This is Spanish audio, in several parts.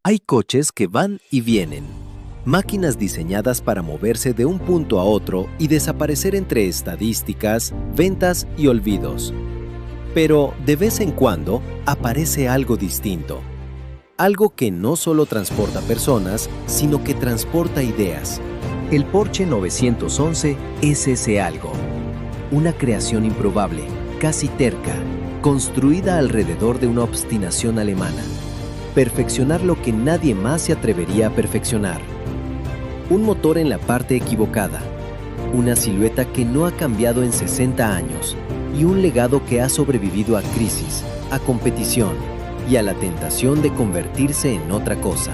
Hay coches que van y vienen, máquinas diseñadas para moverse de un punto a otro y desaparecer entre estadísticas, ventas y olvidos. Pero de vez en cuando aparece algo distinto. Algo que no solo transporta personas, sino que transporta ideas. El Porsche 911 es ese algo. Una creación improbable, casi terca, construida alrededor de una obstinación alemana. Perfeccionar lo que nadie más se atrevería a perfeccionar. Un motor en la parte equivocada. Una silueta que no ha cambiado en 60 años. Y un legado que ha sobrevivido a crisis, a competición y a la tentación de convertirse en otra cosa.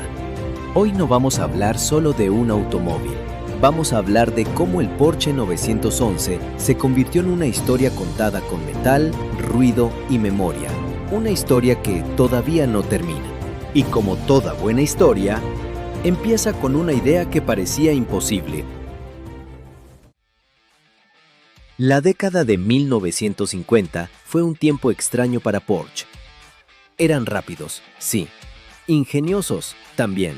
Hoy no vamos a hablar solo de un automóvil. Vamos a hablar de cómo el Porsche 911 se convirtió en una historia contada con metal, ruido y memoria. Una historia que todavía no termina. Y como toda buena historia, empieza con una idea que parecía imposible. La década de 1950 fue un tiempo extraño para Porsche. Eran rápidos, sí. Ingeniosos, también.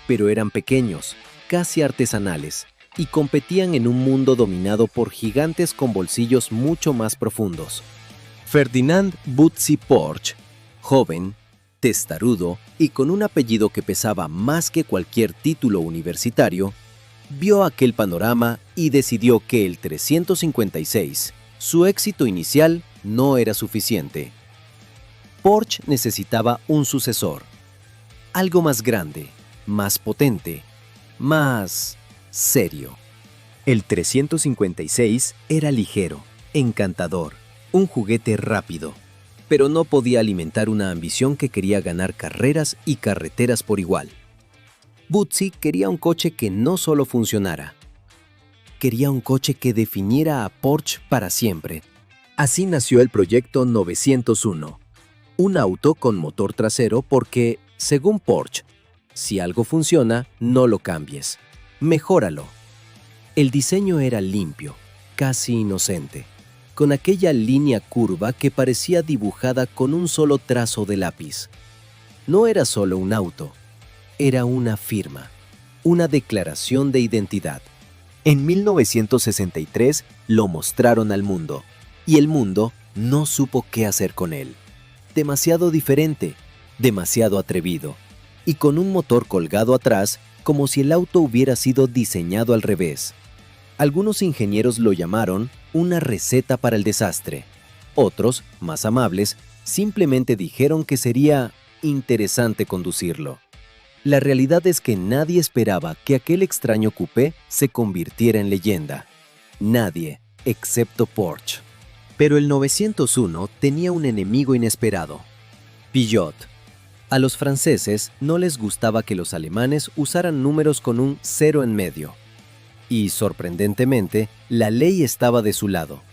Pero eran pequeños, casi artesanales, y competían en un mundo dominado por gigantes con bolsillos mucho más profundos. Ferdinand Butzi Porsche, joven, testarudo y con un apellido que pesaba más que cualquier título universitario, vio aquel panorama y decidió que el 356, su éxito inicial, no era suficiente. Porsche necesitaba un sucesor, algo más grande, más potente, más serio. El 356 era ligero, encantador, un juguete rápido, pero no podía alimentar una ambición que quería ganar carreras y carreteras por igual. Butzi quería un coche que no solo funcionara. Quería un coche que definiera a Porsche para siempre. Así nació el proyecto 901. Un auto con motor trasero porque, según Porsche, si algo funciona, no lo cambies. Mejóralo. El diseño era limpio, casi inocente, con aquella línea curva que parecía dibujada con un solo trazo de lápiz. No era solo un auto. Era una firma, una declaración de identidad. En 1963 lo mostraron al mundo, y el mundo no supo qué hacer con él. Demasiado diferente, demasiado atrevido, y con un motor colgado atrás como si el auto hubiera sido diseñado al revés. Algunos ingenieros lo llamaron una receta para el desastre. Otros, más amables, simplemente dijeron que sería interesante conducirlo. La realidad es que nadie esperaba que aquel extraño coupé se convirtiera en leyenda. Nadie, excepto Porsche. Pero el 901 tenía un enemigo inesperado. Peugeot. A los franceses no les gustaba que los alemanes usaran números con un 0 en medio. Y, sorprendentemente, la ley estaba de su lado.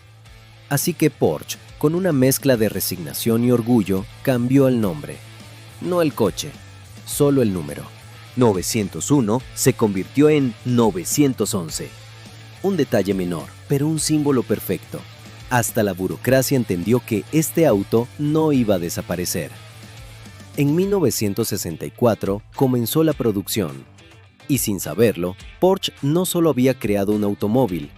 Así que Porsche, con una mezcla de resignación y orgullo, cambió el nombre. No el coche. Solo el número. 901 se convirtió en 911. Un detalle menor, pero un símbolo perfecto. Hasta la burocracia entendió que este auto no iba a desaparecer. En 1964 comenzó la producción. Y sin saberlo, Porsche no solo había creado un automóvil,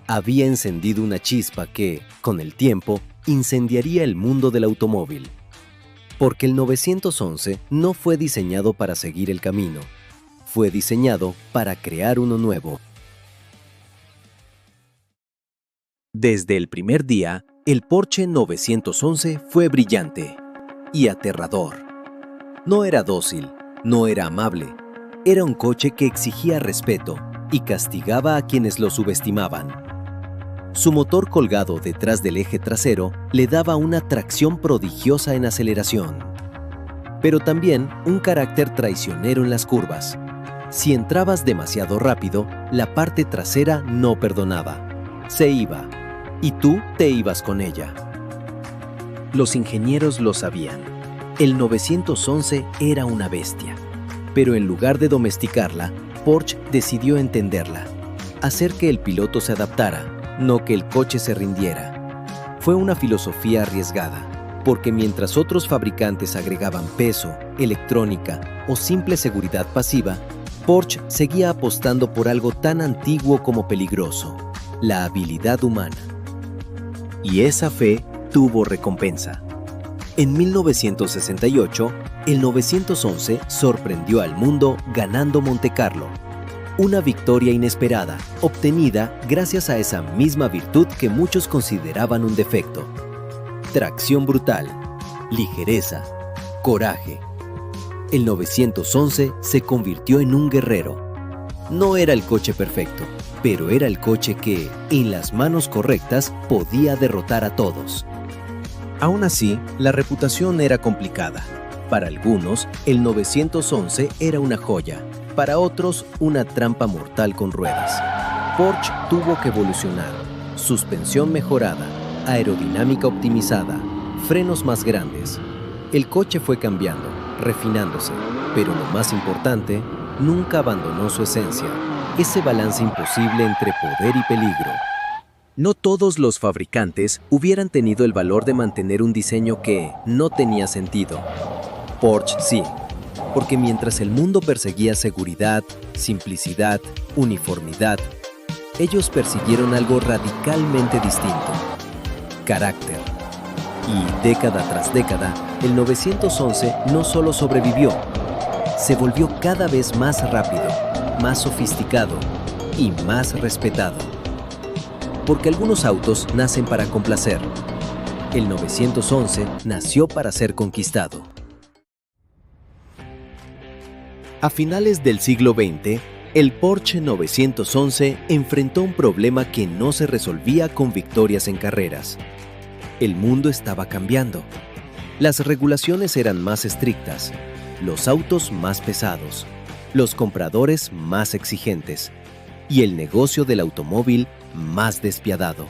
había encendido una chispa que, con el tiempo, incendiaría el mundo del automóvil. Porque el 911 no fue diseñado para seguir el camino, fue diseñado para crear uno nuevo. Desde el primer día, el Porsche 911 fue brillante y aterrador. No era dócil, no era amable, era un coche que exigía respeto y castigaba a quienes lo subestimaban. Su motor colgado detrás del eje trasero le daba una tracción prodigiosa en aceleración, pero también un carácter traicionero en las curvas. Si entrabas demasiado rápido, la parte trasera no perdonaba. Se iba, y tú te ibas con ella. Los ingenieros lo sabían. El 911 era una bestia, pero en lugar de domesticarla, Porsche decidió entenderla, hacer que el piloto se adaptara, no que el coche se rindiera. Fue una filosofía arriesgada, porque mientras otros fabricantes agregaban peso, electrónica o simple seguridad pasiva, Porsche seguía apostando por algo tan antiguo como peligroso: la habilidad humana. Y esa fe tuvo recompensa. En 1968, el 911 sorprendió al mundo ganando Montecarlo. Una victoria inesperada, obtenida gracias a esa misma virtud que muchos consideraban un defecto: tracción brutal, ligereza, coraje. El 911 se convirtió en un guerrero. No era el coche perfecto, pero era el coche que, en las manos correctas, podía derrotar a todos. Aún así, la reputación era complicada. Para algunos, el 911 era una joya. Para otros, una trampa mortal con ruedas. Porsche tuvo que evolucionar. Suspensión mejorada, aerodinámica optimizada, frenos más grandes. El coche fue cambiando, refinándose, pero lo más importante, nunca abandonó su esencia, ese balance imposible entre poder y peligro. No todos los fabricantes hubieran tenido el valor de mantener un diseño que no tenía sentido. Porsche sí, porque mientras el mundo perseguía seguridad, simplicidad, uniformidad, ellos persiguieron algo radicalmente distinto: carácter. Y década tras década, el 911 no solo sobrevivió, se volvió cada vez más rápido, más sofisticado y más respetado. Porque algunos autos nacen para complacer. El 911 nació para ser conquistado. A finales del siglo XX, el Porsche 911 enfrentó un problema que no se resolvía con victorias en carreras. El mundo estaba cambiando. Las regulaciones eran más estrictas, los autos más pesados, los compradores más exigentes y el negocio del automóvil más despiadado.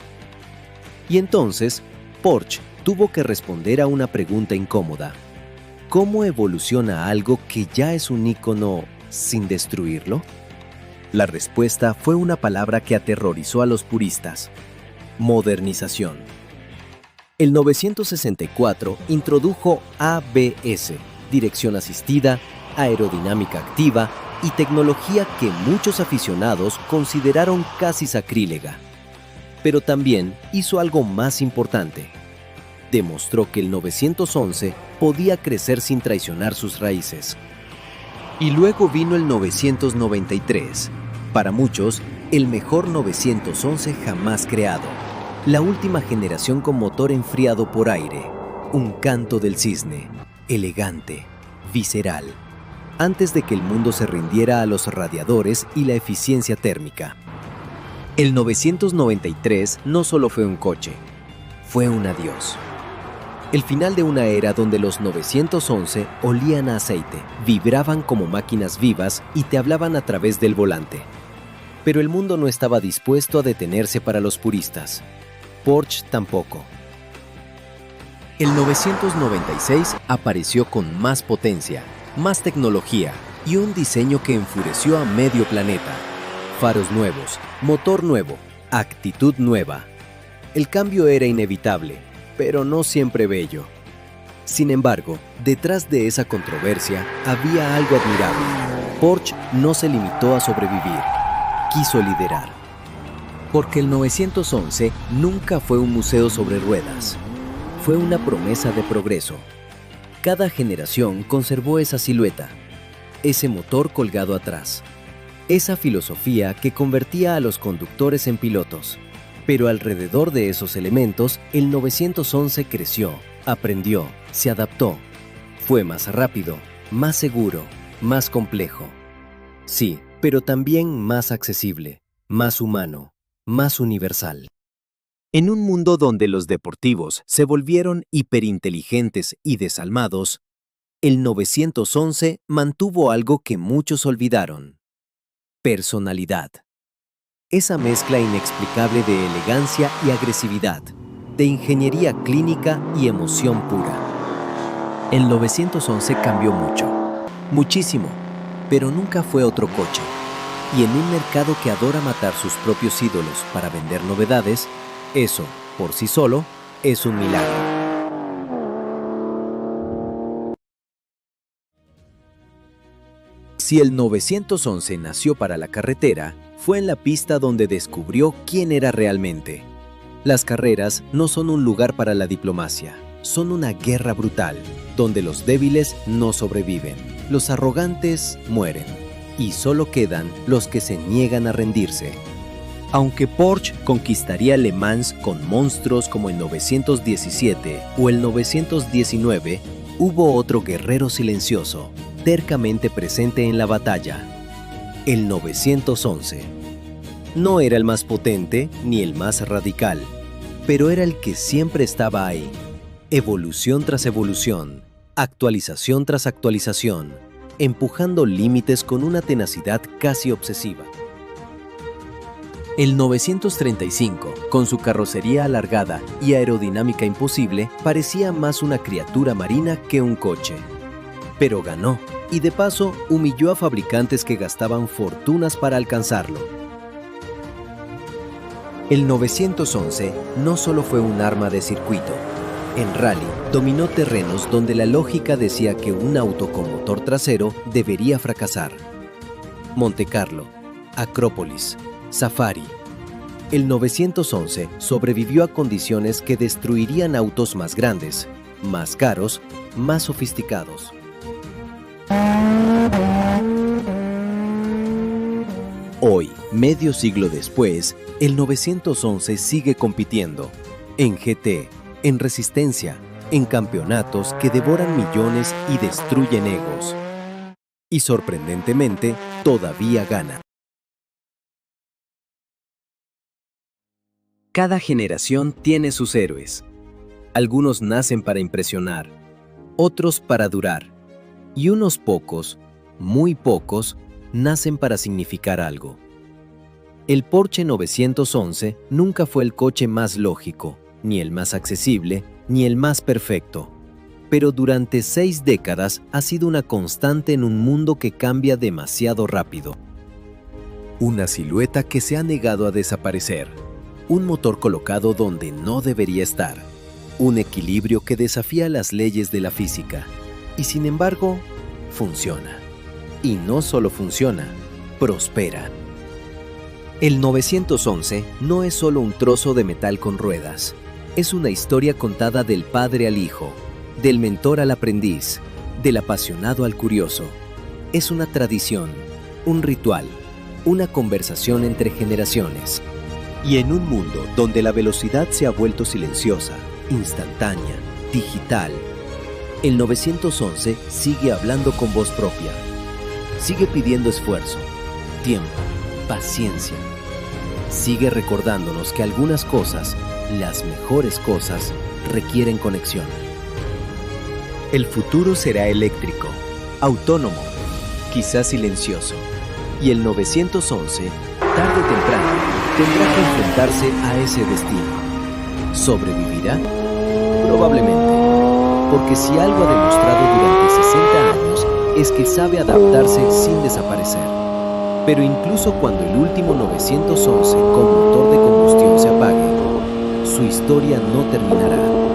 Y entonces, Porsche tuvo que responder a una pregunta incómoda: ¿cómo evoluciona algo que ya es un ícono sin destruirlo? La respuesta fue una palabra que aterrorizó a los puristas: modernización. El 964 introdujo ABS, dirección asistida, aerodinámica activa y tecnología que muchos aficionados consideraron casi sacrílega. Pero también hizo algo más importante: demostró que el 911 podía crecer sin traicionar sus raíces. Y luego vino el 993, para muchos, el mejor 911 jamás creado. La última generación con motor enfriado por aire, un canto del cisne, elegante, visceral, antes de que el mundo se rindiera a los radiadores y la eficiencia térmica. El 993 no solo fue un coche, fue un adiós. El final de una era donde los 911 olían a aceite, vibraban como máquinas vivas y te hablaban a través del volante. Pero el mundo no estaba dispuesto a detenerse para los puristas. Porsche tampoco. El 996 apareció con más potencia, más tecnología y un diseño que enfureció a medio planeta. Faros nuevos, motor nuevo, actitud nueva. El cambio era inevitable, pero no siempre bello. Sin embargo, detrás de esa controversia había algo admirable. Porsche no se limitó a sobrevivir, quiso liderar. Porque el 911 nunca fue un museo sobre ruedas. Fue una promesa de progreso. Cada generación conservó esa silueta, ese motor colgado atrás, esa filosofía que convertía a los conductores en pilotos. Pero alrededor de esos elementos, el 911 creció, aprendió, se adaptó. Fue más rápido, más seguro, más complejo. Sí, pero también más accesible, más humano, más universal. En un mundo donde los deportivos se volvieron hiperinteligentes y desalmados, el 911 mantuvo algo que muchos olvidaron: personalidad. Esa mezcla inexplicable de elegancia y agresividad, de ingeniería clínica y emoción pura. El 911 cambió mucho, muchísimo, pero nunca fue otro coche. Y en un mercado que adora matar sus propios ídolos para vender novedades, eso, por sí solo, es un milagro. Si el 911 nació para la carretera, fue en la pista donde descubrió quién era realmente. Las carreras no son un lugar para la diplomacia, son una guerra brutal, donde los débiles no sobreviven, los arrogantes mueren, y solo quedan los que se niegan a rendirse. Aunque Porsche conquistaría Le Mans con monstruos como el 917 o el 919, hubo otro guerrero silencioso, tercamente presente en la batalla: el 911. No era el más potente ni el más radical, pero era el que siempre estaba ahí. Evolución tras evolución, actualización tras actualización, empujando límites con una tenacidad casi obsesiva. El 935, con su carrocería alargada y aerodinámica imposible, parecía más una criatura marina que un coche. Pero ganó, y de paso humilló a fabricantes que gastaban fortunas para alcanzarlo. El 911 no solo fue un arma de circuito. En rally, dominó terrenos donde la lógica decía que un auto con motor trasero debería fracasar. Montecarlo, Acrópolis, Safari. El 911 sobrevivió a condiciones que destruirían autos más grandes, más caros, más sofisticados. Hoy, medio siglo después, el 911 sigue compitiendo en GT, en resistencia, en campeonatos que devoran millones y destruyen egos. Y sorprendentemente, todavía gana. Cada generación tiene sus héroes. Algunos nacen para impresionar, otros para durar, y unos pocos, muy pocos, nacen para significar algo. El Porsche 911 nunca fue el coche más lógico, ni el más accesible, ni el más perfecto. Pero durante 6 décadas ha sido una constante en un mundo que cambia demasiado rápido. Una silueta que se ha negado a desaparecer. Un motor colocado donde no debería estar. Un equilibrio que desafía las leyes de la física. Y sin embargo, funciona. Y no solo funciona, prospera. El 911 no es solo un trozo de metal con ruedas. Es una historia contada del padre al hijo, del mentor al aprendiz, del apasionado al curioso. Es una tradición, un ritual, una conversación entre generaciones. Y en un mundo donde la velocidad se ha vuelto silenciosa, instantánea, digital, el 911 sigue hablando con voz propia. Sigue pidiendo esfuerzo, tiempo, paciencia. Sigue recordándonos que algunas cosas, las mejores cosas, requieren conexión. El futuro será eléctrico, autónomo, quizás silencioso. Y el 911, tarde o temprano, tendrá que enfrentarse a ese destino. ¿Sobrevivirá? Probablemente, porque si algo ha demostrado durante 60 años es que sabe adaptarse sin desaparecer. Pero incluso cuando el último 911 con motor de combustión se apague, su historia no terminará.